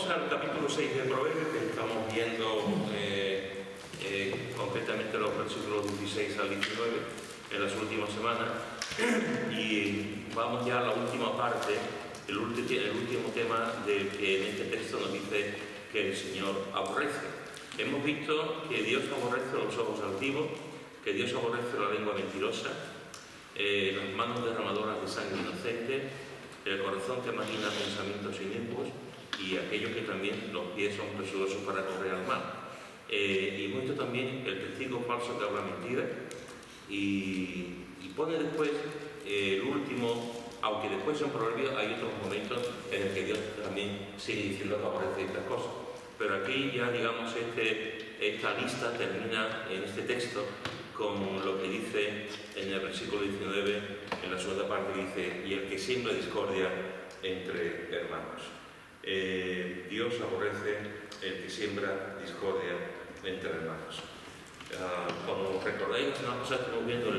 al capítulo 6 de Proverbios, que estamos viendo concretamente los versículos 16 al 19 en las últimas semanas, y vamos ya a la última parte, el último tema del que en este texto nos dice que el Señor aborrece. Hemos visto que Dios aborrece los ojos altivos, que Dios aborrece la lengua mentirosa, las manos derramadoras de sangre inocente, el corazón que maquina pensamientos inicuos y aquellos que también los pies son presurosos para correr al mal. Y hemos visto también el testigo falso que habla mentira y pone después el último, aunque después en Proverbios hay otros momentos en el que Dios también sigue diciendo que aborrece estas cosas. Pero aquí ya, digamos, esta lista termina en este texto con lo que dice en el versículo 19, en la segunda parte, dice: y el que siembra discordia entre hermanos. Dios aborrece el que siembra discordia entre hermanos. Como recordáis, una cosa que estamos viendo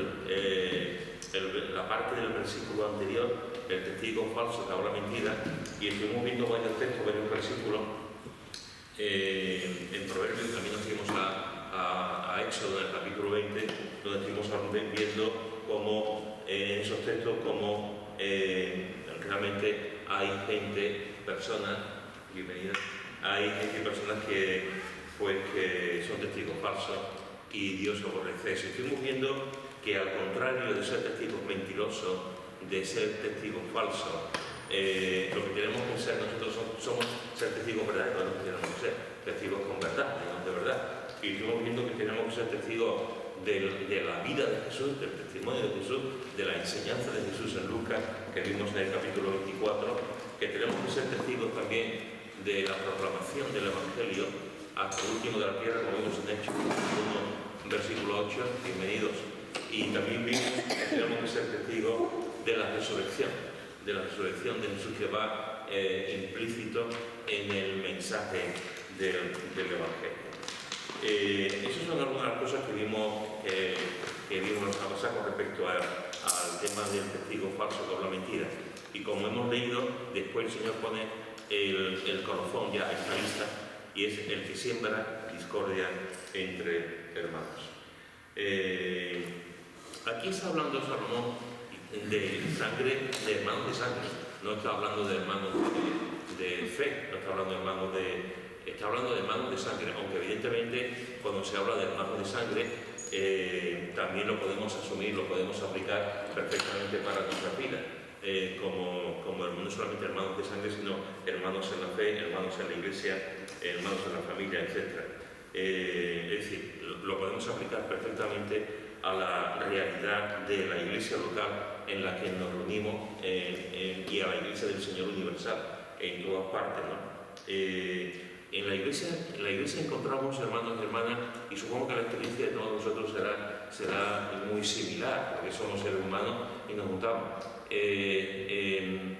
la parte del versículo anterior, el testigo falso que habla mentira, y estuvimos viendo varios textos, varios versículos. En Proverbios también nos fuimos a Éxodo, en el capítulo 20, donde estuvimos viendo cómo en esos textos cómo realmente hay personas que son testigos falsos y Dios aborrece eso. Estuvimos viendo que, al contrario de ser testigos mentirosos, de ser testigos falsos, lo que tenemos que ser nosotros somos ser testigos verdaderos, lo que tenemos que ser testigos con verdad, de verdad. Y estuvimos viendo que tenemos que ser testigos de la vida de Jesús, del testimonio de Jesús, de la enseñanza de Jesús en Lucas, que vimos en el capítulo 24, que tenemos que ser testigos también de la proclamación del Evangelio hasta el último de la tierra, como vimos en Hechos 1, versículo 8, bienvenidos. Y también vimos que tenemos que ser testigos de la resurrección de Jesús, que va implícito en el mensaje del Evangelio. Esas son algunas de las cosas que vimos la semana pasada con respecto al tema del testigo falso que habla mentira. Y como hemos leído, después el Señor pone el colofón ya en esta lista, y es el que siembra discordia entre hermanos. Aquí está hablando Salomón de sangre, de hermanos de sangre. No está hablando de hermanos de fe, no está hablando de hermanos está hablando de hermanos de sangre, aunque evidentemente cuando se habla de hermanos de sangre también lo podemos asumir, lo podemos aplicar perfectamente para nuestra vida, como no solamente hermanos de sangre, sino hermanos en la fe, hermanos en la iglesia, hermanos en la familia, etc. Es decir, lo podemos aplicar perfectamente a la realidad de la iglesia local en la que nos reunimos y a la iglesia del Señor universal en todas partes, ¿no? En la iglesia encontramos hermanos y hermanas, y supongo que la experiencia de todos nosotros será muy similar, porque somos seres humanos y nos juntamos. En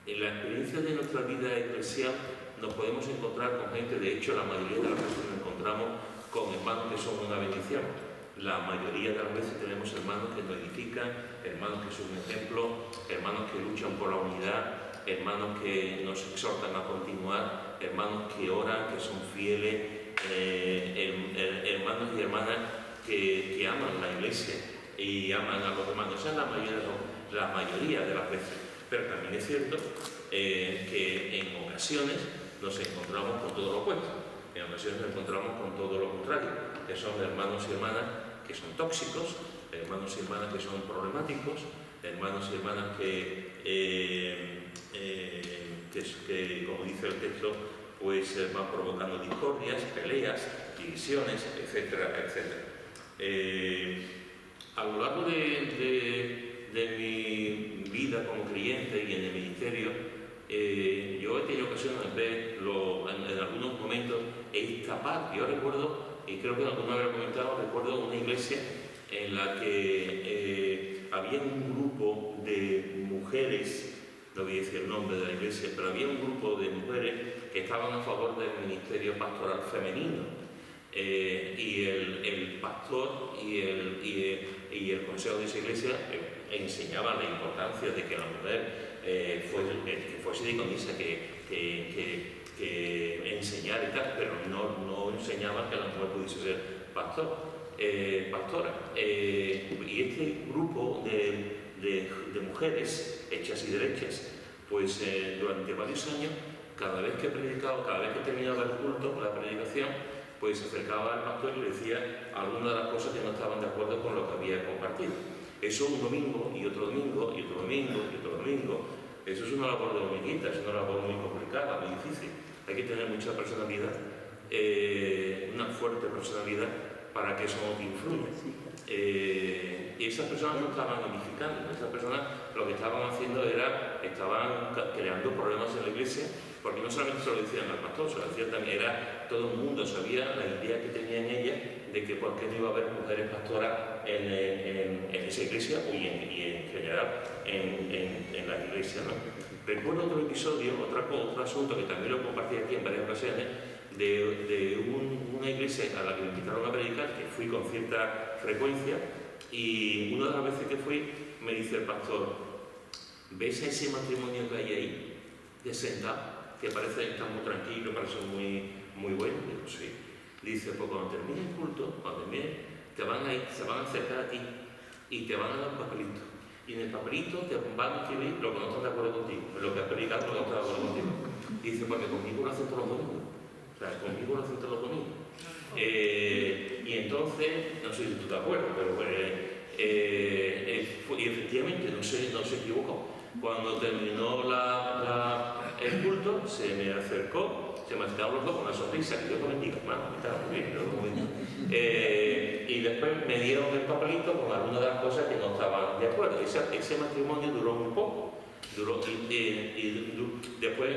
la experiencia de nuestra vida eclesial nos podemos encontrar con gente, de hecho la mayoría de las veces nos encontramos con hermanos que son una bendición. La mayoría de las veces tenemos hermanos que nos edifican, hermanos que son un ejemplo, hermanos que luchan por la unidad, hermanos que nos exhortan a continuar, hermanos que oran, que son fieles, hermanos y hermanas que aman la iglesia y aman a los hermanos. Esa es la mayoría de las veces. Pero también es cierto que en ocasiones nos encontramos con todo lo opuesto. En ocasiones nos encontramos con todo lo contrario, que son hermanos y hermanas que son tóxicos, hermanos y hermanas que son problemáticos, hermanos y hermanas que como dice el texto, pues van provocando discordias, peleas, divisiones, etcétera, etcétera. A lo largo de mi vida como creyente y en el ministerio, yo he tenido ocasión de verlo en algunos momentos esta parte. Yo recuerdo, y creo que alguna vez lo he comentado, recuerdo una iglesia en la que había un grupo de mujeres, no voy a decir el nombre de la iglesia, pero había un grupo de mujeres que estaban a favor del ministerio pastoral femenino. Y el pastor y el consejo de esa iglesia enseñaban la importancia de que la mujer fuese diaconisa, que enseñar y tal, pero no enseñaban que la mujer pudiese ser pastora. Y este grupo de mujeres hechas y derechas, pues durante varios años, cada vez que predicaba, cada vez que terminaba el culto, la predicación, pues se acercaba al pastor y le decía algunas de las cosas que no estaban de acuerdo con lo que había compartido. Eso un domingo, y otro domingo, y otro domingo, y otro domingo. Eso es una labor de hormiguita, es una labor muy complicada, muy difícil. Hay que tener mucha personalidad, una fuerte personalidad, para que eso no te influya. Y esas personas no estaban edificando, esas personas lo que estaban haciendo era, estaban creando problemas en la iglesia, porque no solamente se lo decían al pastor, se lo decían también, todo el mundo sabía la idea que tenía en ella de que por qué no iba a haber mujeres pastoras en esa iglesia y en general en la iglesia, ¿no? Recuerdo otro episodio, otro asunto que también lo compartí aquí en varias ocasiones, de una iglesia a la que me invitaron a predicar, que fui con cierta frecuencia, y una de las veces que fui me dice el pastor: ¿ves ese matrimonio que hay ahí, de sentado, que parece que está muy tranquilo, parece muy bueno? Digo, sí. Dice, pues cuando termine el culto, se van a acercar a ti y te van a dar un papelito. Y en el papelito te van a escribir lo que no están de acuerdo contigo, lo que has predicado, lo que no están de acuerdo contigo. Y dice, porque conmigo lo hacen todos los domingos. O sea, conmigo lo hacen todos los domingos. Y entonces, no sé si tú te acuerdas, pero y efectivamente no se equivocó. Cuando terminó el culto, se me acercó, se me acercaron los dos con una sonrisa, que Dios lo bendiga, hermano, estaba muy bien, Dios lo bendiga. Y después me dieron el papelito con algunas de las cosas que no estaban de acuerdo. Ese matrimonio duró muy poco. Y después,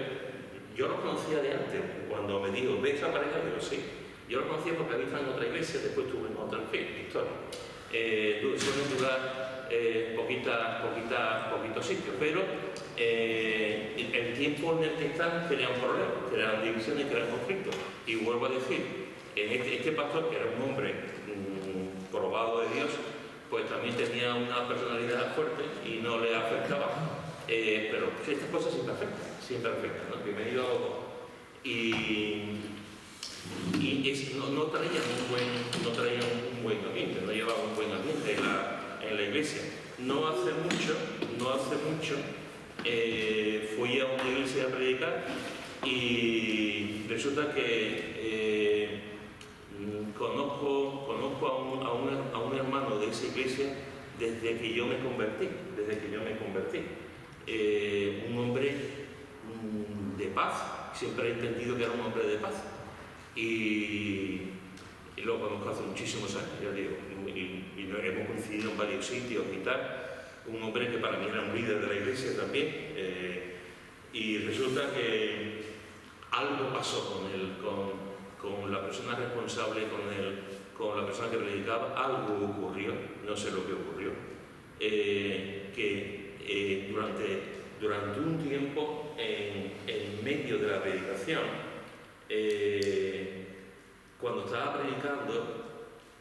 yo lo conocía de antes, cuando me dijo, ¿ves a pareja? Digo, sí. Yo lo conocía porque había estado en otra iglesia, después estuve en otra, en fin, historia. Suelen durar poquitos sitios, pero el tiempo en el que están crean problemas, crean divisiones, crean conflictos. Y vuelvo a decir, este pastor, que era un hombre probado de Dios, pues también tenía una personalidad fuerte y no le afectaba. Pero estas cosas siempre afectan, ¿no? Bienvenido a vos. No traían un buen ambiente, no llevaban un buen ambiente en la iglesia. No hace mucho, fui a una iglesia a predicar y resulta que conozco a un hermano de esa iglesia desde que yo me convertí. Un hombre de paz, siempre he entendido que era un hombre de paz. Y lo conozco hace muchísimos años, ya digo, y hemos coincidido en varios sitios y tal. Un hombre que para mí era un líder de la iglesia también. Y resulta que algo pasó con él, con la persona responsable, con la persona que predicaba. Algo ocurrió, no sé lo que ocurrió, que durante un tiempo en medio de la predicación, cuando estaba predicando,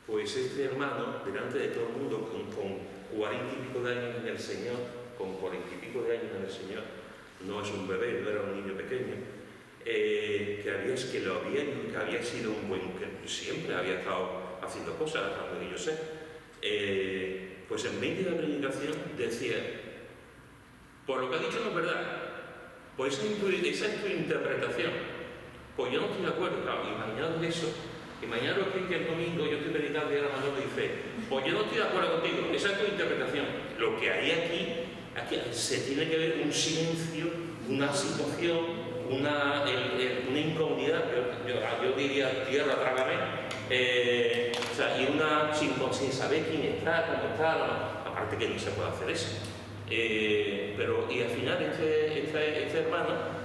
pues este hermano, delante de todo el mundo, con 40 y pico de años en el Señor, no es un bebé, no era un niño pequeño, que había sido un buen, que siempre había estado haciendo cosas, hasta donde yo sé, pues en medio de la predicación decía, por lo que ha dicho no es verdad, pues esa es tu interpretación. Pues yo no estoy de acuerdo, claro, imaginaros eso, imaginaros que el domingo yo estoy predicando y ahora Manolo dice, pues yo no estoy de acuerdo contigo, esa es tu interpretación. Lo que hay aquí se tiene que ver un silencio, una situación, una incomodidad, yo diría tierra, trágame, o sea, sin saber quién está, cómo está, aparte que no se puede hacer eso. Y al final este hermano,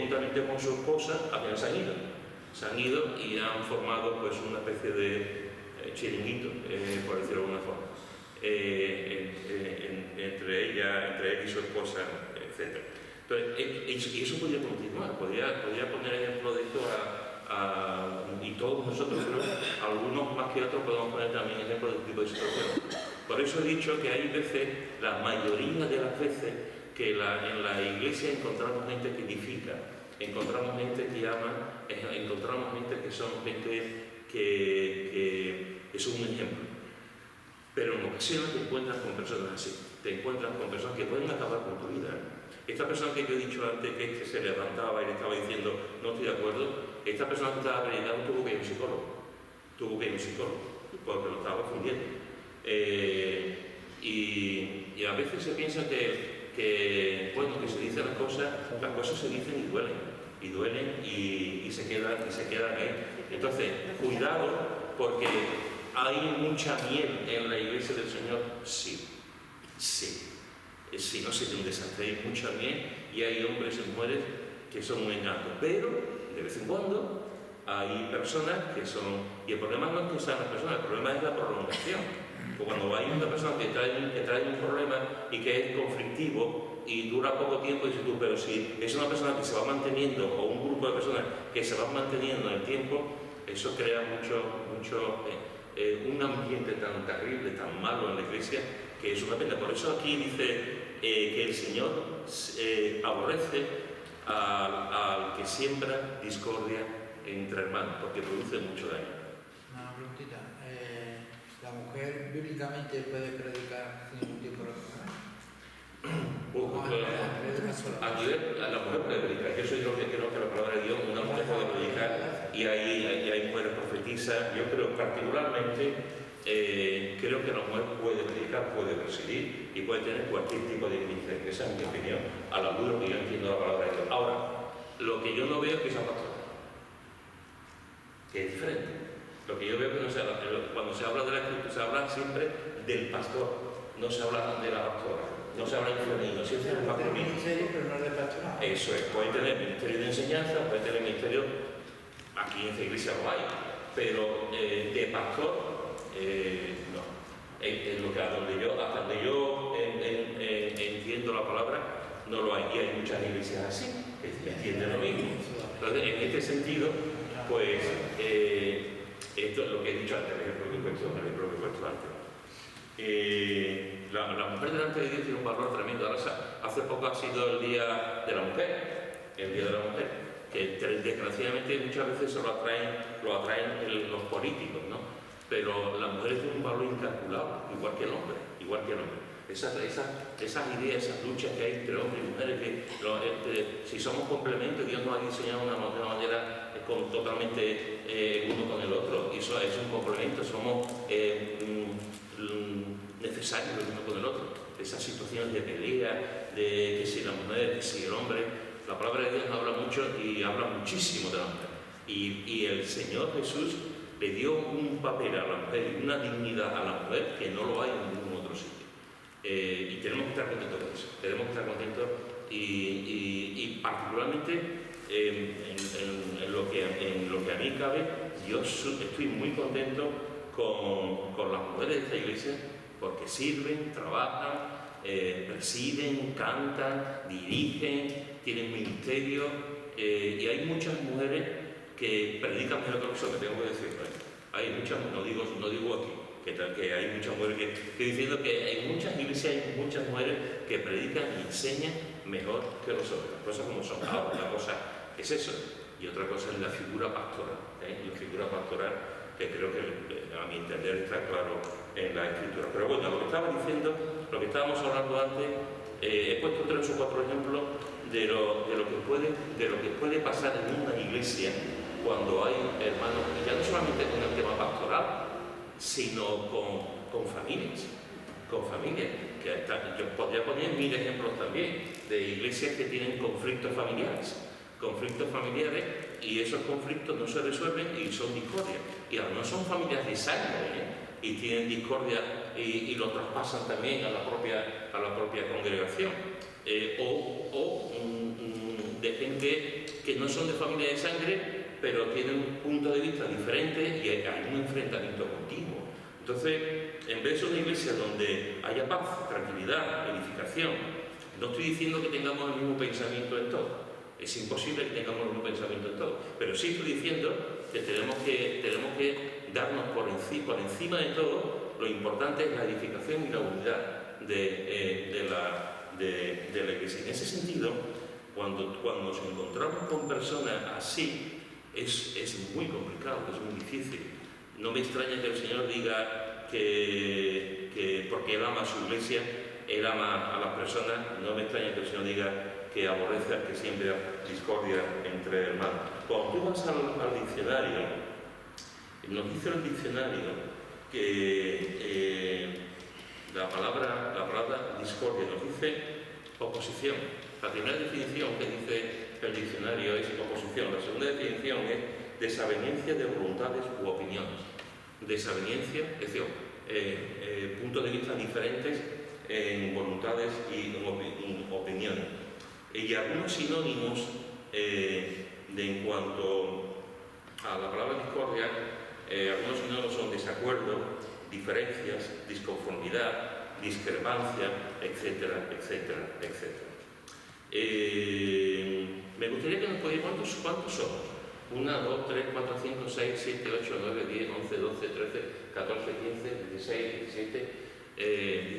juntamente con su esposa, apenas se han ido y han formado pues una especie de chiringuito, por decirlo de alguna forma, entre él y su esposa, etc. Entonces, y eso podría continuar, podría poner ejemplo de esto y todos nosotros, algunos más que otros, podemos poner también ejemplo de este tipo de situaciones. Por eso he dicho que hay veces, la mayoría de las veces, que en la iglesia encontramos gente que edifica, encontramos gente que ama, es son gente que son un ejemplo. Pero en ocasiones te encuentras con personas así, te encuentras con personas que pueden acabar con tu vida. Esta persona que yo he dicho antes, que se levantaba y le estaba diciendo no estoy de acuerdo, esta persona que estaba predicando tuvo que ir a un psicólogo, porque lo estaba confundiendo. Y a veces se piensa que se dicen las cosas se dicen y duelen y se quedan ahí. Entonces, cuidado, porque hay mucha miel en la iglesia del Señor, sí. Si no sería un desastre, hay mucha miel y hay hombres y mujeres que son un encanto, pero de vez en cuando hay personas que son, y el problema no es que sean las personas, el problema es la prolongación. Porque cuando hay una persona que trae un problema y que es conflictivo y dura poco tiempo, dices tú, pero si es una persona que se va manteniendo o un grupo de personas que se van manteniendo en el tiempo, eso crea un ambiente tan terrible, tan malo en la iglesia, que es una pena. Por eso aquí dice que el Señor aborrece al que siembra discordia entre hermanos, porque produce mucho daño. Una preguntita. ¿La mujer bíblicamente puede predicar sin ningún tipo de problema? La mujer puede predicar. Yo soy lo que creo que la palabra de Dios, una mujer puede predicar y hay mujeres profetizas. Yo creo particularmente, creo que la mujer puede predicar, puede presidir y puede tener cualquier tipo de ministerio. Esa es mi opinión, a la luz de lo que yo entiendo la palabra de Dios. Ahora, lo que yo no veo es que sea pastora, que es diferente. Lo que yo veo que no se habla, cuando se habla de la Escritura, se habla siempre del pastor, no se habla de la pastora, no se habla en femenino, siempre es el masculino. Pero no es de pastorado. Eso es, puede tener ministerio de enseñanza, puede tener ministerio, aquí en esta iglesia lo hay, pero de pastor, no. Es lo que hasta donde yo entiendo la palabra, no lo hay. Y hay muchas iglesias así, que entienden lo mismo. Entonces, en este sentido, pues, esto es lo que he dicho antes, el ejemplo que he puesto antes. La mujer delante de Dios tiene un valor tremendo. Ahora, hace poco ha sido el Día de la Mujer, que desgraciadamente muchas veces se lo atraen los políticos, ¿no? Pero la mujer tiene un valor incalculable, igual que el hombre. Esas ideas, esas luchas que hay entre hombres y mujeres, si somos complementos, Dios nos ha diseñado de una manera totalmente uno con el otro, y eso es un complemento, somos necesarios el uno con el otro. Esas situaciones de pelea, de que si la mujer, que si el hombre, la palabra de Dios habla mucho y habla muchísimo de la mujer. Y el Señor Jesús le dio un papel a la mujer y una dignidad a la mujer que no lo hay en ningún otro sitio. Y tenemos que estar contentos con eso, tenemos que estar contentos y particularmente en lo que a mí cabe, yo estoy muy contento con las mujeres de esta iglesia porque sirven, trabajan, presiden, cantan, dirigen, tienen ministerio y hay muchas mujeres que predican mejor que nosotros, tengo que decirlo. Hay muchas, no digo aquí, que hay muchas mujeres que diciendo que hay muchas iglesias, hay muchas mujeres que predican y enseñan mejor que nosotros, las cosas como son. Ahora, una cosa es eso, y otra cosa es la figura pastoral, la figura pastoral que creo que a mi entender está claro en la Escritura. Pero bueno, lo que estaba diciendo, lo que estábamos hablando antes, he puesto 3 o 4 ejemplos de lo que puede pasar en una iglesia cuando hay hermanos, y ya no solamente con el tema pastoral, sino con familias. Yo podría poner 1000 ejemplos también de iglesias que tienen conflictos familiares, y esos conflictos no se resuelven y son discordias. Y no son familias de sangre, y tienen discordia y lo traspasan también a la propia congregación. O de gente que no son de familia de sangre, pero tienen un punto de vista diferente y hay un enfrentamiento continuo. Entonces, en vez de una iglesia donde haya paz, tranquilidad, edificación, no estoy diciendo que tengamos el mismo pensamiento en todo. Es imposible que tengamos el mismo pensamiento en todo. Pero sí estoy diciendo que tenemos que darnos por encima de todo. Lo importante es la edificación y la unidad de la iglesia. En ese sentido, cuando nos encontramos con personas así, es muy complicado, es muy difícil. No me extraña que el Señor diga que porque Él ama a su iglesia, Él ama a las personas. No me extraña que el Señor diga que aborrece al que siembra discordia entre hermanos. Cuando tú vas al diccionario, nos dice el diccionario que la palabra discordia nos dice oposición. La primera definición que dice el diccionario es oposición. La segunda definición es desaveniencia de voluntades u opiniones. Desaveniencia, es decir, puntos de vista diferentes en voluntades y en opiniones. Y algunos sinónimos en cuanto a la palabra discordia, algunos sinónimos son desacuerdo, diferencias, disconformidad, discrepancia, etcétera, etcétera, etcétera. Me gustaría que nos pudierais, ¿cuántos somos? 1, 2, 3, 4, 5, 6, 7, 8, 9, 10, 11, 12, 13, 14, 15, 16, 17,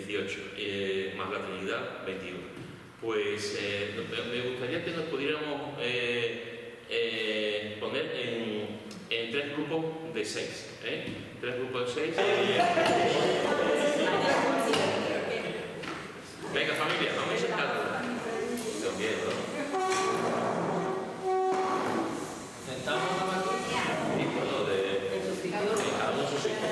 18, más la Trinidad, 21. Pues me gustaría que nos pudiéramos poner en 3 grupos de 6. 3 grupos de 6. Venga, familia, vamos a sentarnos. También, ¿no? Sentamos la mano. Y bueno, de cada uno su sitio.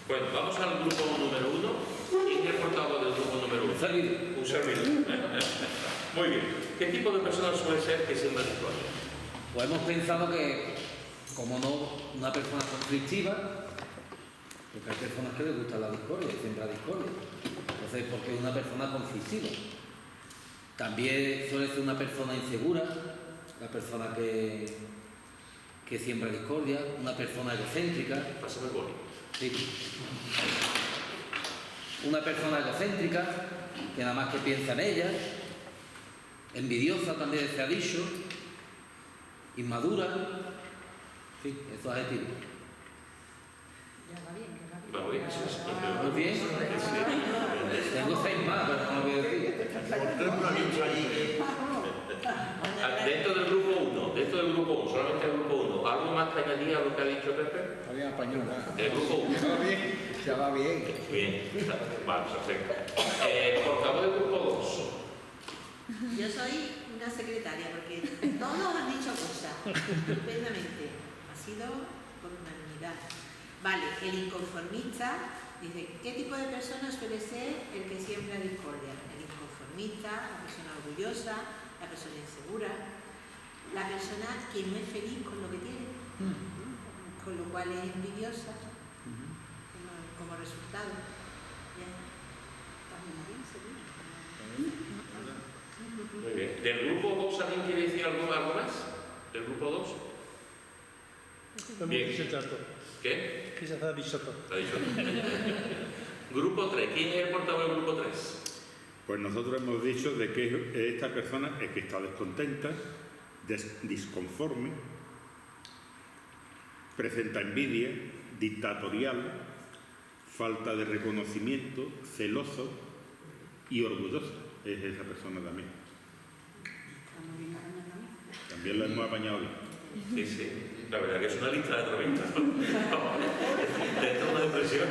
Bueno, vamos al grupo número 1. ¿Quién es el portavoz del grupo número 1? Un servidor. Muy bien. ¿Qué tipo de personas suele ser que siembra discordia? Pues hemos pensado que, como no, una persona conflictiva, porque hay personas que les gusta la discordia y siembra discordia. Entonces, porque es una persona conflictiva. También suele ser una persona insegura, la persona que siembra discordia, una persona egocéntrica. Pásame el boli. Sí. Una persona egocéntrica, que nada más que piensa en ella, envidiosa también se ha dicho, inmadura, sí, esos adjetivos. Va bien, sí, sí. Muy bien. Tengo 6 más, pero no lo voy a decir. Dentro del grupo 1, solamente el grupo 1, ¿algo más que añadir a lo que ha dicho Pepe? Había español. El grupo 1. Ya va bien. Bien, vale, perfecto. Portavoz del grupo 2. Yo soy una secretaria porque todos han dicho cosas estupendamente. Ha sido por unanimidad. Vale, el inconformista dice, ¿qué tipo de persona suele ser el que siembra discordia? El inconformista, la persona orgullosa, la persona insegura, la persona que no es feliz con lo que tiene, con lo cual es envidiosa como resultado. Bien. Muy bien. ¿Del grupo 2 alguien quiere decir algo más? ¿Del grupo 2? Bien. ¿Qué? Que ya está dicho todo. Está dicho. Grupo 3. ¿Quién es el portavoz del grupo 3? Pues nosotros hemos dicho de que esta persona es que está descontenta, disconforme, presenta envidia, dictatorial, falta de reconocimiento, celoso y orgulloso. Es esa persona también. También lo hemos apañado bien. Sí, sí. La verdad que es una lista de tormentas. Dentro de una depresión.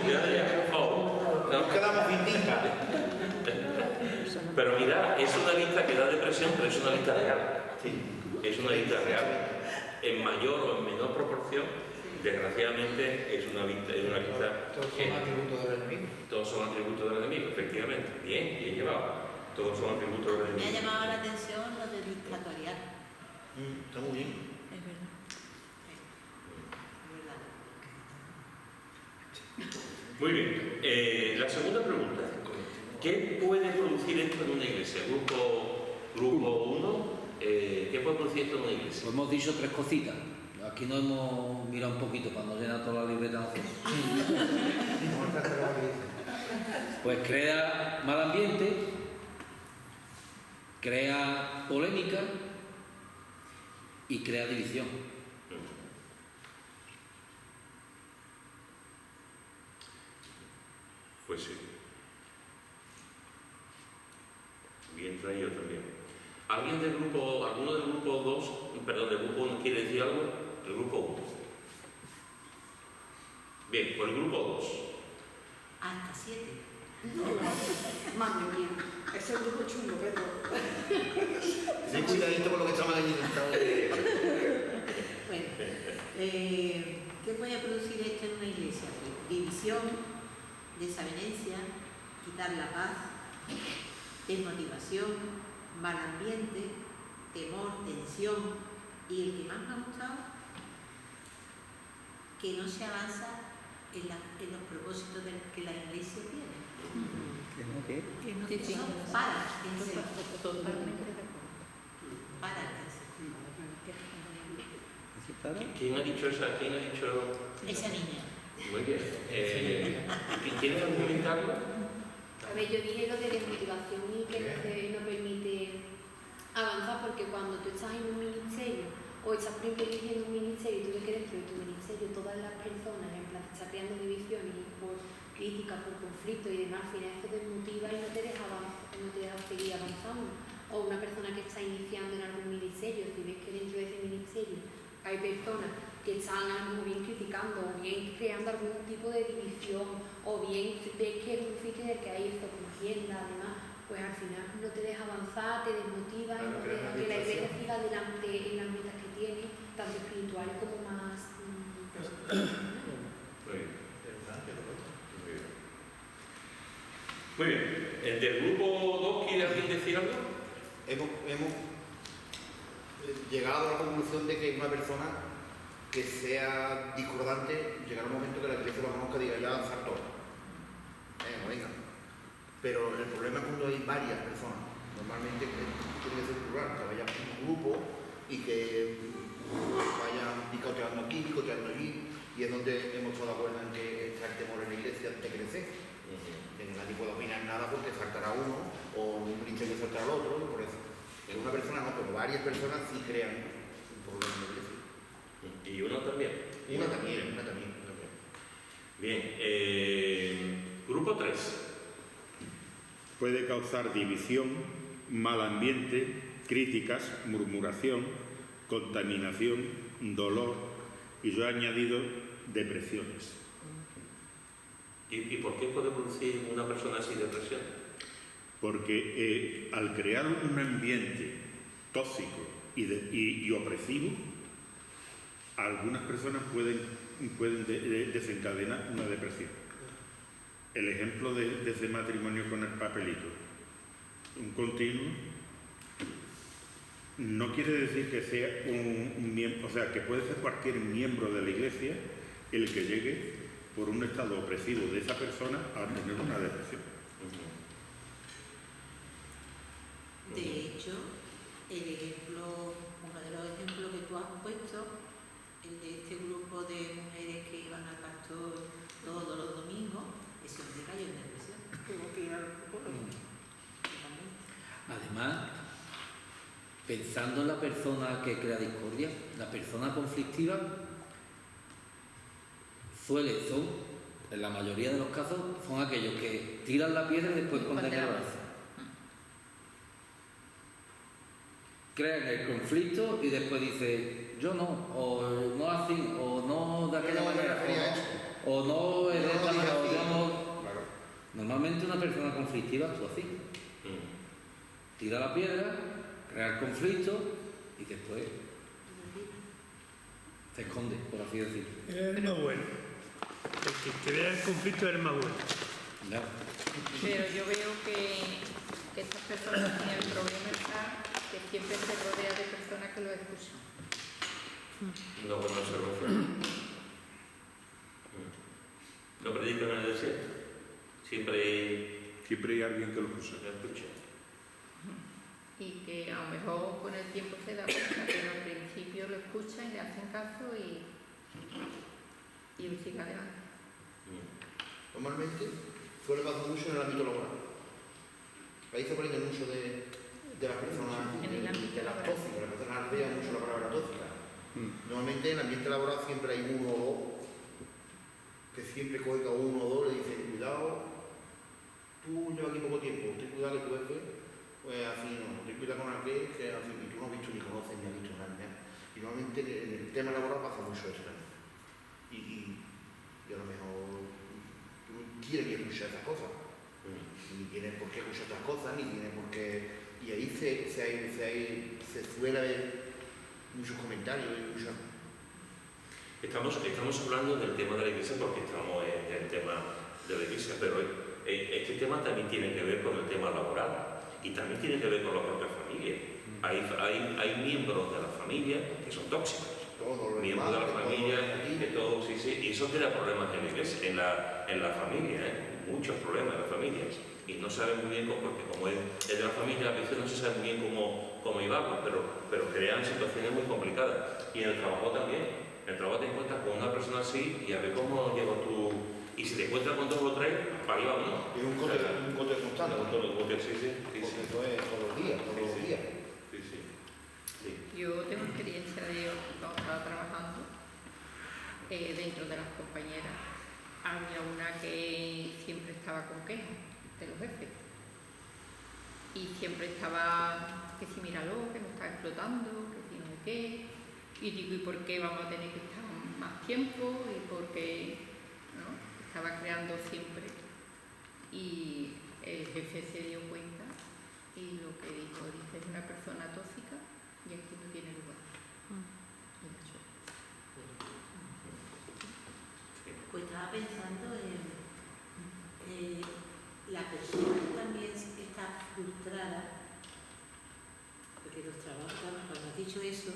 Ya, por favor. Nos quedamos sin tinta. Pero mira, es una lista que da depresión, pero es una lista real. Sí. Es una lista real. En mayor o en menor proporción, desgraciadamente, es una lista. Todos son atributos del enemigo. Todos son atributos del enemigo, efectivamente. Bien, bien llevado. Todos son atributos del Me ha enemigo. llamado la atención Está muy bien. Es verdad. Es verdad. Muy bien. La segunda pregunta. ¿Qué puede producir esto en una iglesia? Grupo 1, ¿qué puede producir esto en una iglesia? Pues hemos dicho 3 cositas. Aquí nos hemos mirado un poquito para no llenar toda la libreta nosotros. Pues crea mal ambiente, crea polémica y crea división. Pues sí. Bien traído también. ¿Alguno del grupo 2, perdón, del grupo 1 quiere decir algo? El grupo 1. Bien, por el grupo 2. Hasta 7. Madre mía, ese es un grupo chungo, Pedro. Ten cuidadito con lo que estamos allí sentados. Bueno, ¿qué puede producir esto en una iglesia? Pues división, desavenencia, quitar la paz, desmotivación, mal ambiente, temor, tensión y el que más me ha gustado, que no se avanza en los propósitos que la iglesia tiene. ¿Qué? Sí, sí. Eso para en serio. Totalmente de acuerdo. Para en serio. ¿Quién ha dicho esa? ¿Quién ha dicho? Esa niña. Muy bien. ¿Quiere argumentarlo? A ver, yo dije lo de desmotivación y que no permite avanzar, porque cuando tú estás en un ministerio o estás por ejemplo dirigiendo un ministerio y tú ves que dentro de tu ministerio todas las personas en plan te están creando divisiones y por críticas, por conflictos y demás, al final eso desmotiva y no te deja seguir avanzando. O una persona que está iniciando en algún ministerio, si ves que dentro de ese ministerio hay personas que están muy bien criticando o bien creando algún tipo de división o bien ves que es un sitio en el que hay esto contienda, además, pues al final no te deja avanzar, te desmotiva y no te deja que la iglesia siga adelante en las metas que tiene, tanto espirituales como más positivas. Muy bien. Muy bien. ¿Del grupo 2 quiere alguien decir algo? Hemos llegado a la conclusión de que una persona que sea discordante, llegará un momento que la iglesia lo conozca y diga ya saltó. Venga. Pero el problema es cuando hay varias personas. Normalmente tiene que ser plural, que vaya un grupo y que vayan picoteando aquí, picoteando allí, y es donde hemos estado de acuerdo en que está el temor en la iglesia de crecer. Que nadie puede opinar nada porque saltará uno o un ministerio saltará al otro, y por eso. En una persona no, pero varias personas sí crean un problema en la iglesia. ¿Y uno también? Una también. Bien. Grupo 3. Puede causar división, mal ambiente, críticas, murmuración, contaminación, dolor y yo he añadido depresiones. ¿Y por qué puede producir una persona así depresión? Porque al crear un ambiente tóxico y opresivo, algunas personas pueden desencadenar una depresión. El ejemplo de ese matrimonio con el papelito, un continuo, no quiere decir que sea un miembro, o sea, que puede ser cualquier miembro de la iglesia el que llegue por un estado opresivo de esa persona a tener una depresión. De hecho, uno de los ejemplos que tú has puesto, el de este grupo de mujeres que iban al pastor todos los domingos, ese hombre cayó en depresión. Además, pensando en la persona que crea discordia, la persona conflictiva en la mayoría de los casos, son aquellos que tiran la piedra y después condenan el brazo. Crean el conflicto y después dice yo no, o no así, o no de aquella manera, o no es de esta manera, o yo no. Normalmente una persona conflictiva actúa así. Tira la piedra, crea el conflicto y después se esconde, por así decirlo. Es el más bueno. El que crea el conflicto es el más bueno. ¿Ya? Pero yo veo que estas personas tienen el problema está que siempre se rodea de personas que lo escuchan. No buena observación. No predican en el desierto. Siempre Siempre hay alguien que lo escucha. escucha. Y que a lo mejor con el tiempo se da cuenta, pero al principio lo escuchan y le hacen caso y sigue adelante. Normalmente suele pasar mucho en el ámbito laboral. Ahí se pone el uso de las personas, En el ámbito de las laboral. tóxicas. Las personas vean mucho la palabra tóxica. Normalmente en el ambiente laboral siempre hay uno o dos que siempre coge cada uno o dos y le dicen, cuidado, tú llevas aquí poco tiempo, ten cuidado que tu jefe, pues así no, ten cuidado con aquel que así, y tú no has visto ni conoces ni has visto nada. Y normalmente en el tema laboral pasa mucho eso también. Y a lo mejor tú no quieres ni escuchar esas cosas. Ni tienes por qué escuchar otras cosas, ni tienes por qué... Y ahí se suele ver muchos comentarios y muchas... Estamos hablando del tema de la iglesia porque estamos en el tema de la iglesia, pero este tema también tiene que ver con el tema laboral y también tiene que ver con la propia familia. Hay miembros de la familia que son tóxicos. Miembros de la familia, que todo, sí, y eso crea problemas en la iglesia, en la familia, muchos problemas en las familias. Y no saben muy bien porque como es de la familia, a veces no se sabe muy bien cómo llevarlo, pero crean situaciones muy complicadas. Y en el trabajo también. En el trabajo te encuentras con una persona así y a ver cómo llevas tú. Y si te encuentras con 2 o 3, para ahí vámonos. Es un cote constante. Sí. Porque esto es todos los días. Sí. Yo tengo experiencia de cuando estaba trabajando dentro de las compañeras. Había una que siempre estaba con quejas de los jefes. Y siempre estaba, que si míralo, que me está explotando, que si no sé qué. Y digo, ¿y por qué vamos a tener que estar más tiempo? ¿Y por qué? ¿No? Estaba creando siempre. Y el jefe se dio cuenta y lo que dijo, dice, es una persona tóxica y aquí no tiene lugar. Y la echó. Pues estaba pensando en la persona que también está frustrada, porque los trabajos, cuando has dicho eso,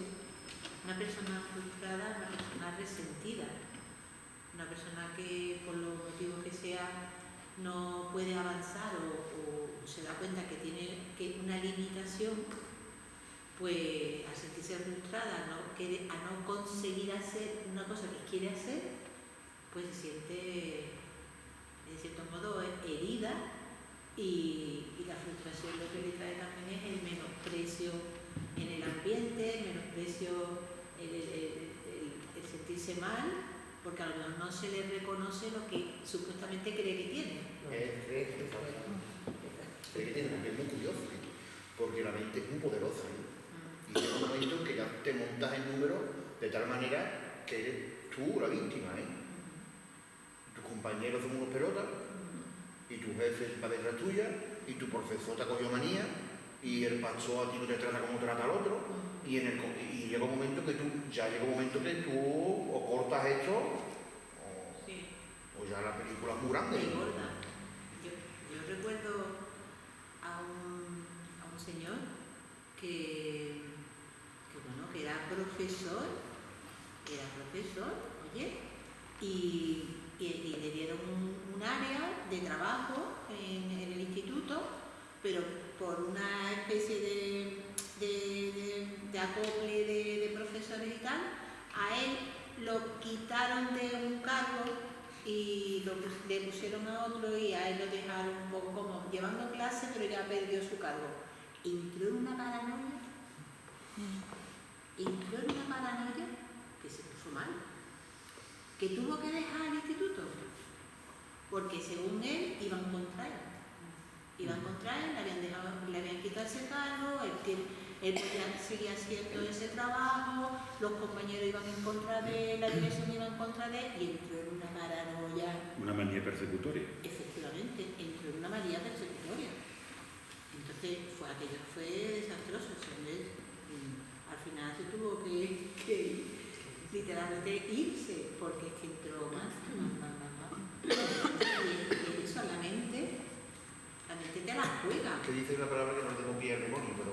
una persona frustrada, una persona resentida, una persona que por los motivos que sea no puede avanzar o se da cuenta que tiene una limitación, pues al sentirse frustrada, a no conseguir hacer una cosa que quiere hacer, pues se siente en cierto modo herida y la frustración lo que le trae también es el menosprecio en el ambiente, el menosprecio, el sentirse mal, porque a lo mejor no se le reconoce lo que supuestamente cree que tiene. Cree que tiene, porque es muy curioso, porque la mente es muy poderosa. Y llega un momento en que ya te montas en número de tal manera que eres tú la víctima. Tus compañeros son unos pelotas, y tu jefe va detrás tuya, y tu profesor te ha cogido manía, y el pastor a ti no te trata como trata al otro, y llega un momento que tú o cortas esto, o ya la película es muy grande. Muy gorda. Yo recuerdo a un señor que era profesor, oye, y le dieron un área de trabajo en el instituto, pero por una especie de acople de profesores y tal, a él lo quitaron de un cargo y le pusieron a otro y a él lo dejaron un poco como llevando clase, pero ya perdió su cargo. Entró en una paranoia que se puso mal, que tuvo que dejar el instituto, porque según él iban contra él. Le habían quitado ese cargo, él podía seguir haciendo ese trabajo, los compañeros iban en contra de él, la dirección iba en contra de él, y entró en una paranoia. Una manía persecutoria. Efectivamente, entró en una manía persecutoria. Entonces, aquello fue desastroso. Al final se tuvo que literalmente irse, porque es que entró más. Y eso, la mente te la juega. Que dice una palabra que no tengo pie al demonio, pero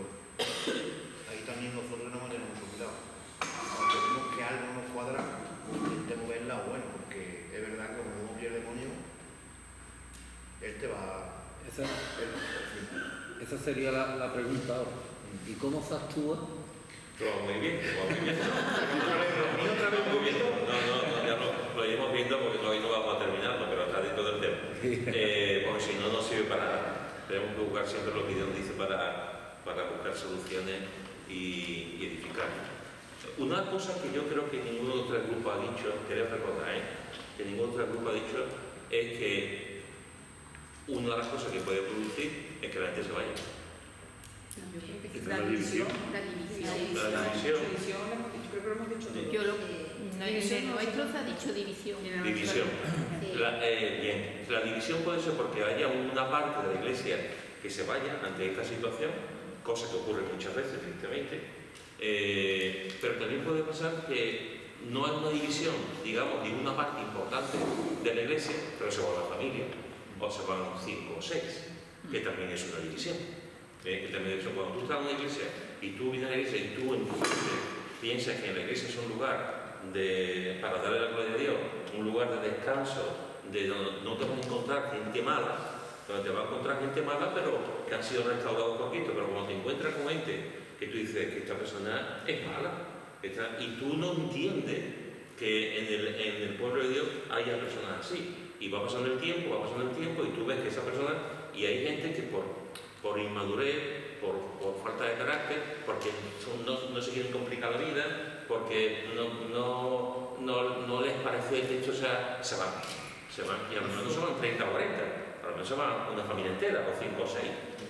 sería la pregunta ahora. ¿Y cómo se actúa? Pero muy bien, muy bien. Muy bien. No, ya lo iremos viendo porque hoy no vamos a terminarlo, pero está dentro del tema. Porque si no, no sirve para nada. Tenemos que buscar siempre lo que Dios dice para buscar soluciones y edificar. Una cosa que yo creo que ningún otro grupo ha dicho, quería recordar, que ningún otro grupo ha dicho, es que una de las cosas que puede producir es que la gente se vaya. Yo creo que sí. La división. La división. La división. Creo que lo hemos dicho todo. Yo lo que en el nuestro se ha dicho división. División. Sí. Bien, la división puede ser porque haya una parte de la iglesia que se vaya ante esta situación, cosa que ocurre muchas veces, tristemente, pero también puede pasar que no hay una división, digamos, de una parte importante de la iglesia, pero se va la familia, o se van 5 o 6, que también es una división. Que también eso, cuando tú estás en una iglesia y tú vienes a la iglesia y tú en tu mente piensas que en la iglesia es un lugar para darle la gloria a Dios, un lugar de descanso, de donde no te vas a encontrar gente mala, donde te vas a encontrar gente mala, pero que han sido restaurados un poquito, pero cuando te encuentras con gente que tú dices que esta persona es mala, y tú no entiendes que en el pueblo de Dios haya personas así, y va pasando el tiempo, y tú ves que esa persona, y hay gente que por inmadurez, por falta de carácter, porque no se quieren complicar la vida, porque no les parece que esto sea, se van, y a lo mejor no se van 30 o 40, a lo mejor se van una familia entera, o 5 o 6,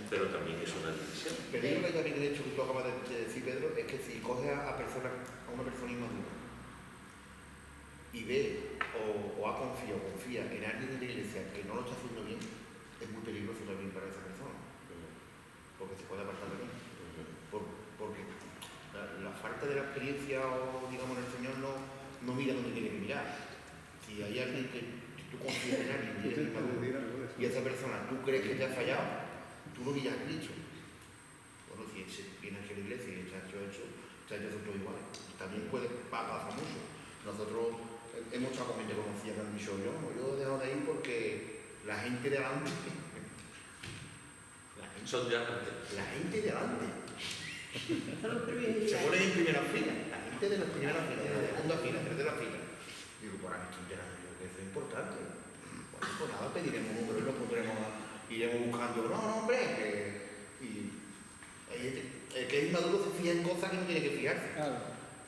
pero también es una división. Pero yo creo que también el hecho que tú acabas de decir, Pedro, es que si coges a una persona inmadura y ve o confía en alguien de la iglesia que no lo está haciendo bien, es muy peligroso también para esa persona, porque se puede apartar de mí. Porque la falta de la experiencia o, digamos, el Señor no mira donde tiene que mirar. Si hay alguien que tú confías en alguien y eres inmaduro, y esa persona tú crees que te ha fallado, tú lo miras a Cristo. Bueno, si viene aquí a la iglesia y está hecho todo igual. También pasa mucho. Nosotros hemos estado con gente conocida que han dicho, yo he dejado de ir porque la gente de adelante. Son de antes. La gente de adelante. Son los privilegios. Se ponen en primera fila. La gente de la primera fila, de la segunda fila, de la tercera fila. Digo, por aquí estoy enterando yo que eso es importante. Bueno, pues nada, pediremos un número y lo pondremos, iremos buscando. No, hombre, el que es inmaduro se fija en cosas que no tiene que fijarse.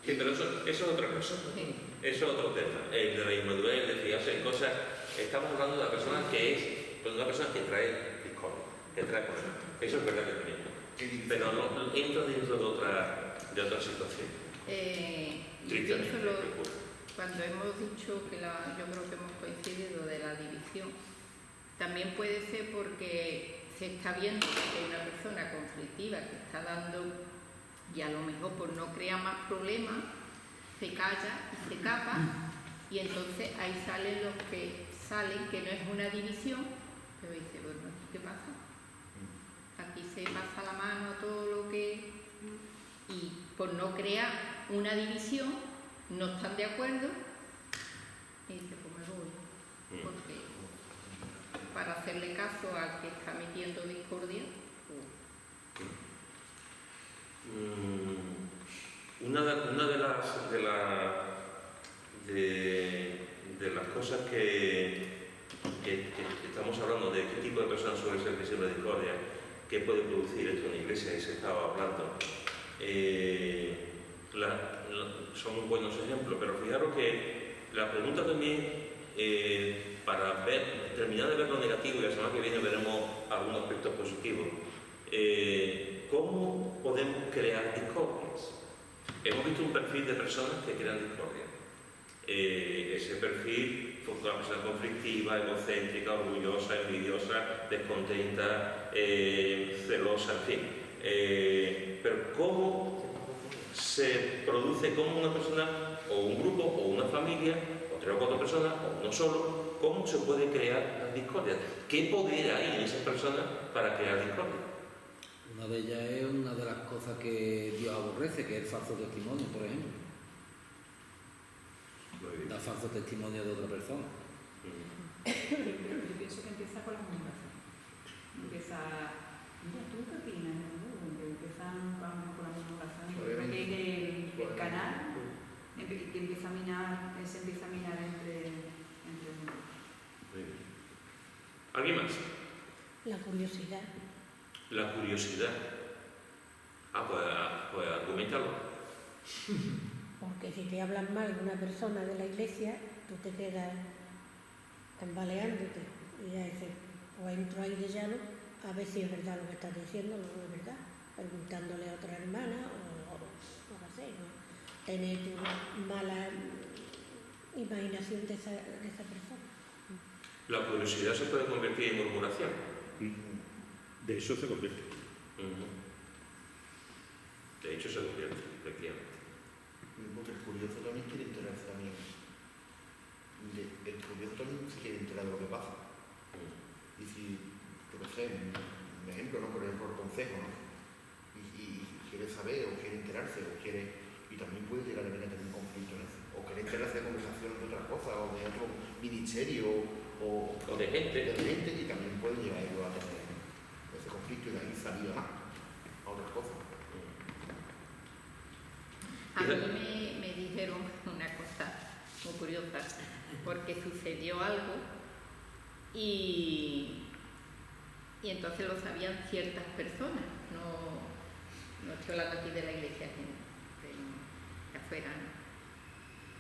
Sí, pero eso es otra cosa. Eso es otro tema. El de la inmadurez, de fijarse en cosas. Estamos hablando de una persona que trae discordia, que trae problemas. Eso es verdad que tenemos. Pero no entra dentro de otra situación. Tristemente, cuando hemos dicho que yo creo que hemos coincidido de la división, también puede ser porque se está viendo que hay una persona conflictiva que está dando, y a lo mejor por no crear más problemas, se calla y se capa, y entonces ahí salen los que salen, que no es una división, pero dice, bueno, ¿qué pasa? Aquí se pasa la mano a todo lo que... Y por no crear una división, no están de acuerdo, y dice, pues me voy, porque para hacerle caso al que está metiendo discordia. Una de las cosas que estamos hablando de qué tipo de personas suele ser que siembra discordia, qué puede producir esto en la iglesia, y se estaba hablando. Son muy buenos ejemplos, pero fijaros que la pregunta también, para terminar de ver lo negativo, y la semana que viene veremos algunos aspectos positivos, ¿cómo podemos crear discordias? Hemos visto un perfil de personas que crean discordia. Ese perfil fue una persona conflictiva, egocéntrica, orgullosa, envidiosa, descontenta, celosa, en fin. Pero ¿cómo se produce, cómo una persona, o un grupo, o una familia, o 3 o 4 personas, o uno solo, cómo se puede crear las discordias? ¿Qué poder hay en esas personas para crear discordia? Una de ellas es una de las cosas que Dios aborrece, que es el falso testimonio, por ejemplo. Da falso testimonio de otra persona. Yo pienso que empieza con la comunicación. Empieza Mira, ¿tú qué opinas? ¿No? Que empiezan con la murmuración. Yo creo que el canal que empieza a minar, se empieza a minar entre uno. ¿Alguien más? La curiosidad. La curiosidad. Pues argumentalo. Porque si te hablan mal de una persona de la iglesia, tú te quedas tambaleándote y ya dices, o entro ahí de llano a ver si es verdad lo que estás diciendo o no es verdad, preguntándole a otra hermana o no sé, ¿no? Tener tu mala imaginación de esa persona. La curiosidad se puede convertir en murmuración. De hecho se convierte. De hecho se convierte, efectivamente. Porque el curioso también quiere enterarse también. El curioso también se quiere enterar de lo que pasa. Y si, yo qué sé, un ejemplo, ¿no? Por ejemplo, el consejo, ¿no? Y quiere saber, o quiere enterarse, o quiere... Y también puede llegar a tener un conflicto en eso. O quiere enterarse de conversaciones de otras cosas, o de otro ministerio, o de gente. Y también puede llegar a tener ese conflicto y de ahí salir a otras cosas. A mí me dijeron una cosa muy curiosa, porque sucedió algo y entonces lo sabían ciertas personas, no estoy hablando aquí de la iglesia, de afuera, ¿no?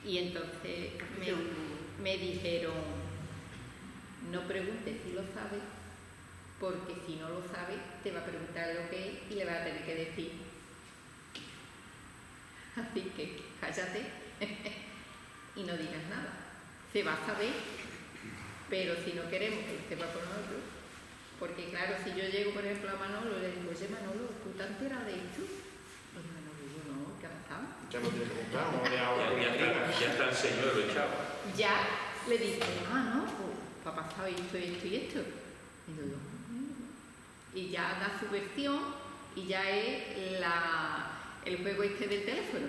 Y entonces me dijeron, no preguntes si lo sabes, porque si no lo sabes te va a preguntar lo que es y le va a tener que decir. Así que cállate y no digas nada. Se va a saber, pero si no queremos que se va con otro, porque claro, si yo llego por ejemplo a Manolo y le digo, oye Manolo, ¿tú te has enterado de esto? Y Manolo digo, no, ¿qué ha pasado? Ya no tiene que preguntar, no le hago Ya está el señor echado. Ya le dice, no, pues ha pasado esto, esto y esto. Y digo, y ya da su versión y ya es el juego este del teléfono.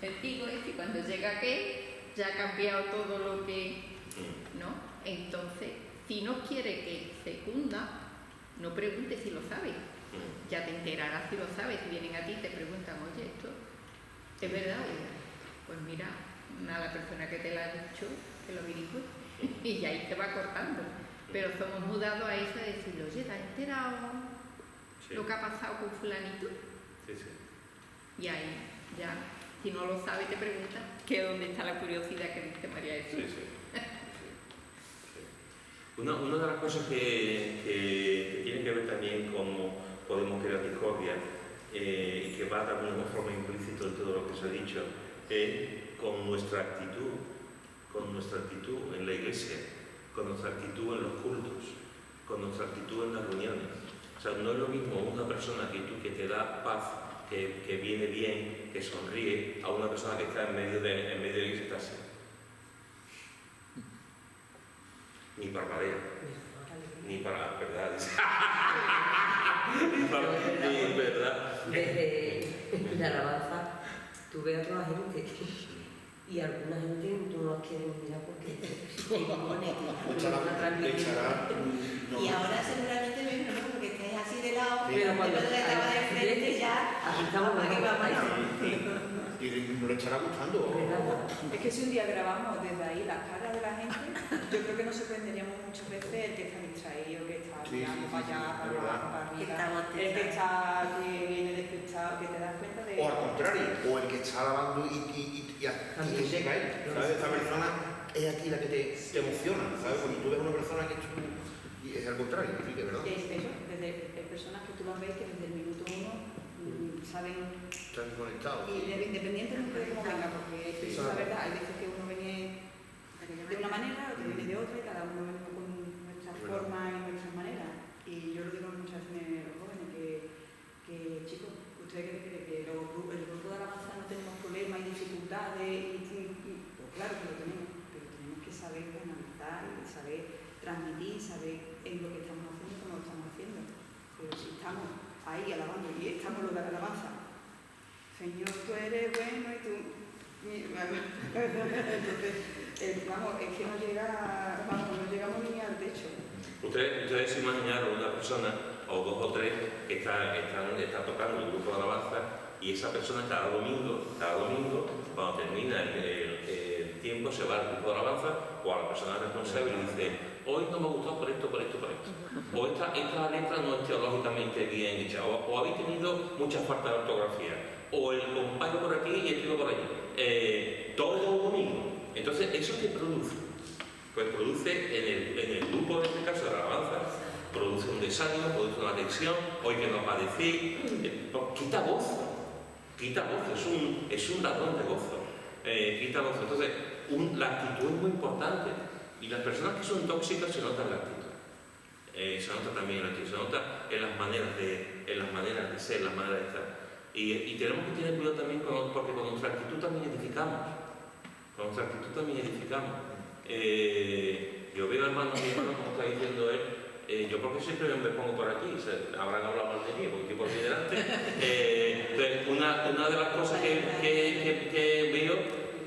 Yo les digo es que cuando llega aquel ya ha cambiado todo lo que... ¿no? Entonces, si no quiere que se cunda, no pregunte si lo sabe. Ya te enterarás si lo sabes. Si vienen a ti y te preguntan, oye, ¿esto es verdad? Pues mira, a la persona que te lo ha dicho, te lo dirijo. Y ahí te va cortando. Pero somos mudados a eso de decir, oye, ¿te has enterado lo que ha pasado con fulanito? Sí, sí. Y ahí ya, si no lo sabe, te pregunta que dónde está la curiosidad que dice María Jesús. Sí. Una de las cosas que tiene que ver también con cómo podemos crear discordia y que va también de una forma implícita en todo lo que se ha dicho, con nuestra actitud en la iglesia, con nuestra actitud en los cultos, con nuestra actitud en las reuniones. O sea, no es lo mismo una persona que te da paz, que viene bien, que sonríe, a una persona que está en medio de la iglesia y está así. Ni parpadea, ni para verdad. Ni verdad. Desde la alabanza, tú ves a toda la gente y alguna gente tú no las quieres mirar porque y ahora seguramente menos, ¿no? Porque estáis así de lado, pero cuando estaba de frente ya, aquí estamos y no le estará gustando. Es que si un día grabamos desde ahí las caras de la gente, yo creo que nos sorprenderíamos muchas veces el que está distraído, que está mirando para allá, para abajo, para arriba, el que viene despistado, que te das cuenta de... O al contrario, o el que está lavando y te llega ahí, ¿sabes? Esta persona es a ti la que te emociona, ¿sabes? Cuando tú ves a una persona que y es al contrario, sí, que es verdad. Es eso, desde personas que tú las ves que desde el minuto uno saben... Están conectados. Y independientemente de cómo venga, porque eso es la verdad, hay veces que uno viene de una manera, otro viene de otra, y cada uno viene con nuestra forma y nuestras maneras. Y yo lo digo muchas veces a los jóvenes, que chicos, ¿ustedes qué creen? Que el grupo de alabanza no tenemos problemas y dificultades, pues claro que lo tenemos, pero tenemos que saber analizar y saber transmitir, saber en lo que estamos haciendo y cómo lo estamos haciendo. Pero si estamos ahí alabando y estamos los de la alabanza, Señor, tú eres bueno y tú... Entonces, vamos, es que no llegamos ni al techo. Ustedes se imaginaron una persona o 2 o 3 que están tocando el grupo de alabanza, y esa persona cada domingo, cuando termina el tiempo, se va al grupo de alabanza o a la persona responsable y dice: hoy no me ha gustado por esto. O esta letra no es teológicamente bien hecha, o habéis tenido muchas faltas de ortografía, o el compadre por aquí y el tío por allí. Todo el domingo. Entonces, ¿eso qué produce? Pues produce en el grupo, en este caso de la alabanza, produce un desánimo, produce una tensión. Hoy que nos va a decir, quita gozo, es un ladrón de gozo, quita gozo. Entonces, la actitud es muy importante, y las personas que son tóxicas se nota en la actitud, se nota también en la actitud, se nota en las maneras de ser, las maneras de estar. Y tenemos que tener cuidado también porque con nuestra actitud también edificamos. Yo veo hermanos míos, como está diciendo él, yo porque siempre me pongo por aquí, habrán hablado mal de mí, porque estoy por aquí delante. Entonces, una de las cosas que veo,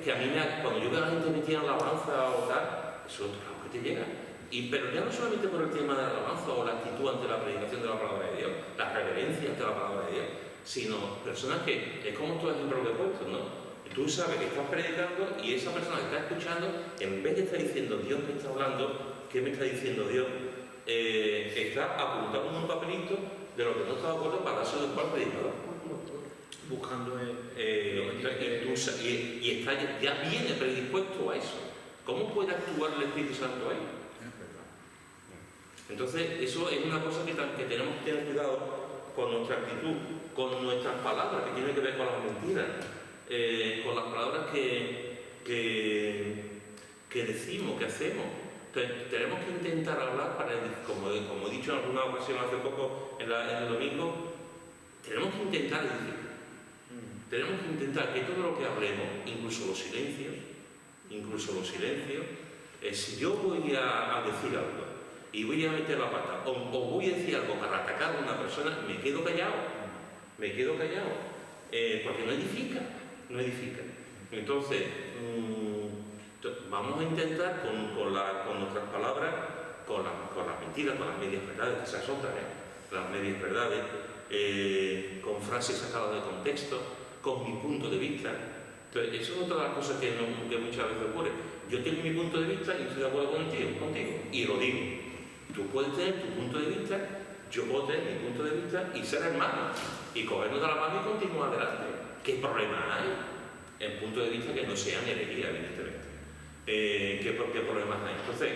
que a mí cuando yo veo a la gente metida en la alabanza o tal, eso claro que te llega. Pero ya no solamente por el tema de la alabanza o la actitud ante la predicación de la palabra de Dios, la reverencia ante la palabra de Dios, sino personas que, es como estos ejemplos que he puesto, ¿no? Tú sabes que estás predicando y esa persona que está escuchando, en vez de estar diciendo Dios me está hablando, ¿qué me está diciendo Dios? Está apuntando en un papelito de lo que no está de acuerdo para dárselo después al predicador. Buscando y está, ya viene predispuesto a eso. ¿Cómo puede actuar el Espíritu Santo ahí? Entonces, eso es una cosa que tenemos que tener cuidado con nuestra actitud, con nuestras palabras, que tienen que ver con las mentiras, con las palabras que decimos, que hacemos. Entonces, tenemos que intentar hablar como he dicho en alguna ocasión hace poco en el domingo, tenemos que intentar edificar. Tenemos que intentar que todo lo que hablemos, incluso los silencios, si yo voy a decir algo y voy a meter la pata, o voy a decir algo para atacar a una persona, me quedo callado, porque no edifica. Entonces, vamos a intentar con nuestras palabras, con las mentiras, con las medias verdades, que esas otras, las medias verdades, con frases sacadas de contexto, con mi punto de vista. Entonces, eso es otra de las cosas que muchas veces ocurre. Yo tengo mi punto de vista y estoy de acuerdo contigo, y lo digo. Tú puedes tener tu punto de vista, yo puedo tener mi punto de vista y ser hermanos, y cogernos de la mano y continuar adelante. ¿Qué problema hay? En punto de vista que no sean herejías, evidentemente. ¿Qué problemas hay? Entonces,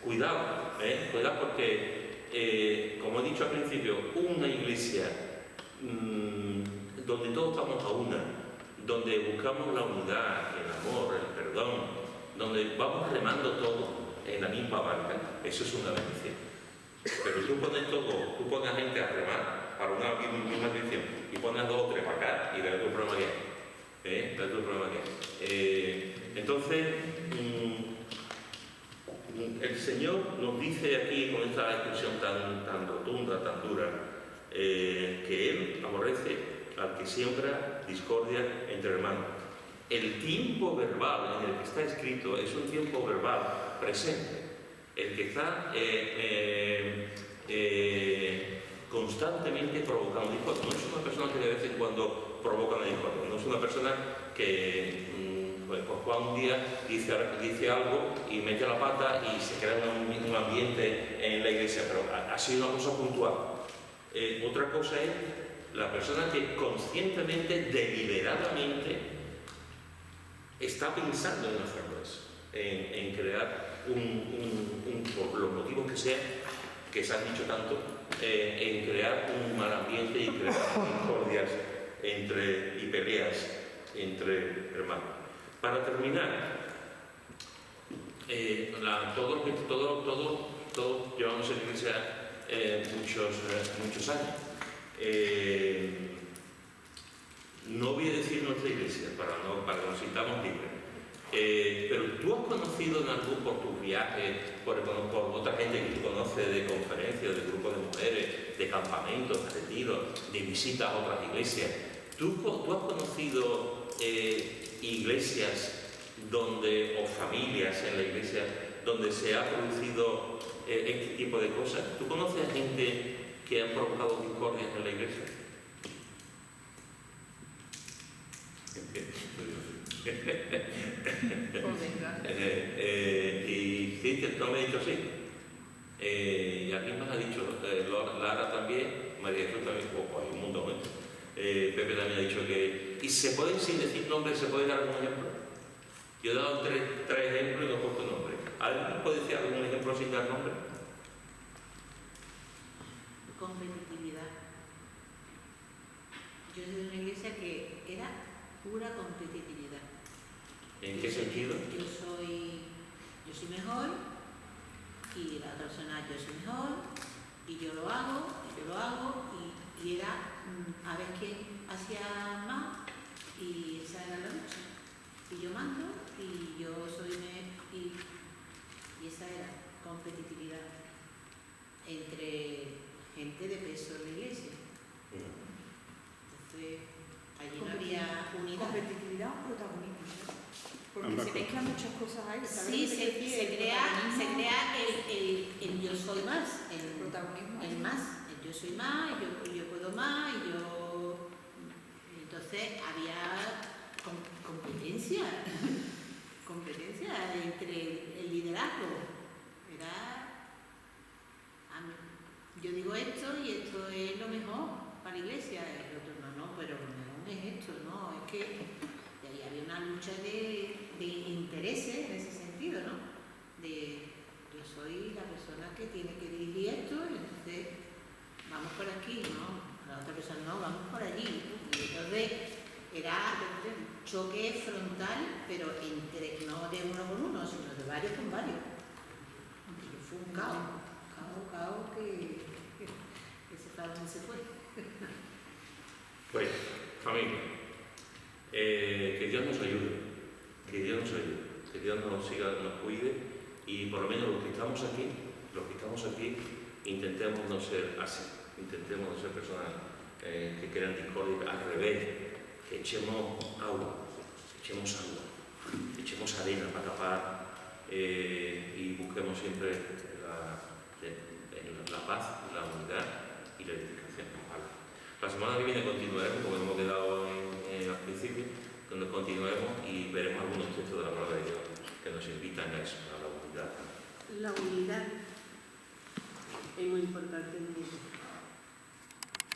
cuidado porque, como he dicho al principio, una iglesia donde todos estamos a una, donde buscamos la unidad, el amor, el perdón, donde vamos remando todos en la misma barca, eso es una bendición. Pero tú pones a gente a remar para una misma dirección y pones a 2 o 3 para acá y verás tu problema que hay. Entonces, el Señor nos dice aquí con esta expresión tan rotunda, tan dura, que Él aborrece al que siembra discordia entre hermanos. El tiempo verbal en el que está escrito es un tiempo verbal presente. El que está constantemente provocando discordia. No es una persona que de vez en cuando provoca una discordia. No es una persona que pues Juan un día dice algo y mete la pata y se crea un ambiente en la iglesia, pero ha sido una cosa puntual. Otra cosa es la persona que conscientemente, deliberadamente está pensando en hacerlo eso, en crear por los motivos que sean, que se han dicho tanto, en crear un mal ambiente y crear discordias y peleas entre hermanos. Para terminar, todos llevamos en la iglesia muchos años. No voy a decir nuestra iglesia para que nos sintamos libres, pero tú has conocido en algún, por tus viajes, por otra gente que tú conoces de conferencias, de grupos de mujeres, de campamentos, de retiros, de visitas a otras iglesias, ¿tú has conocido iglesias o familias en la iglesia donde se ha producido este tipo de cosas? ¿Tú conoces a gente que han provocado discordias en la iglesia? Y sí, no me ha dicho sí. Y aquí más ha dicho, Lara también, María Jesús también, hay un montón, Pepe también ha dicho que... ¿Y se puede, sin decir nombre, se puede dar algún ejemplo? Yo he dado tres ejemplos y no he puesto nombre. ¿Alguien puede decir algún ejemplo sin dar nombre? Competitividad. Yo soy de una iglesia que era pura competitividad. ¿En qué sentido? Yo soy mejor y la otra persona yo soy mejor y yo lo hago y era a ver quién hacía más y esa era la lucha. Y yo mando y yo soy y esa era competitividad entre gente de peso en la iglesia. Entonces allí no había unidad. Competitividad o protagonismo, ¿no? Porque Ambas se mezclan muchas cosas ahí. Sí, se crea el yo soy más, el protagonismo, el más, el yo soy más, yo puedo más, y yo... Entonces había competencia entre el liderazgo. Yo digo esto y esto es lo mejor para la iglesia, el otro no, pero lo mejor es esto, no, es que ahí había una lucha de intereses en ese sentido, ¿no? De yo soy la persona que tiene que dirigir esto, y entonces vamos por aquí, ¿no? La otra persona no, vamos por allí. Y entonces era choque frontal, pero no de uno con uno, sino de varios con varios. Y fue un caos que se fue a donde se fue. Pues, familia, que Dios nos ayude, que Dios nos siga, nos cuide, y por lo menos los que estamos aquí, intentemos no ser así, intentemos no ser personas que crean discordia, al revés, que echemos agua, echemos arena para tapar, y busquemos siempre la paz, la unidad y la edificación. ¿Vale? La semana que viene continuaremos, como hemos quedado al principio, donde continuaremos y veremos algunos textos de la palabra de Dios que nos invitan a eso, a la unidad. La unidad es muy importante en el mundo.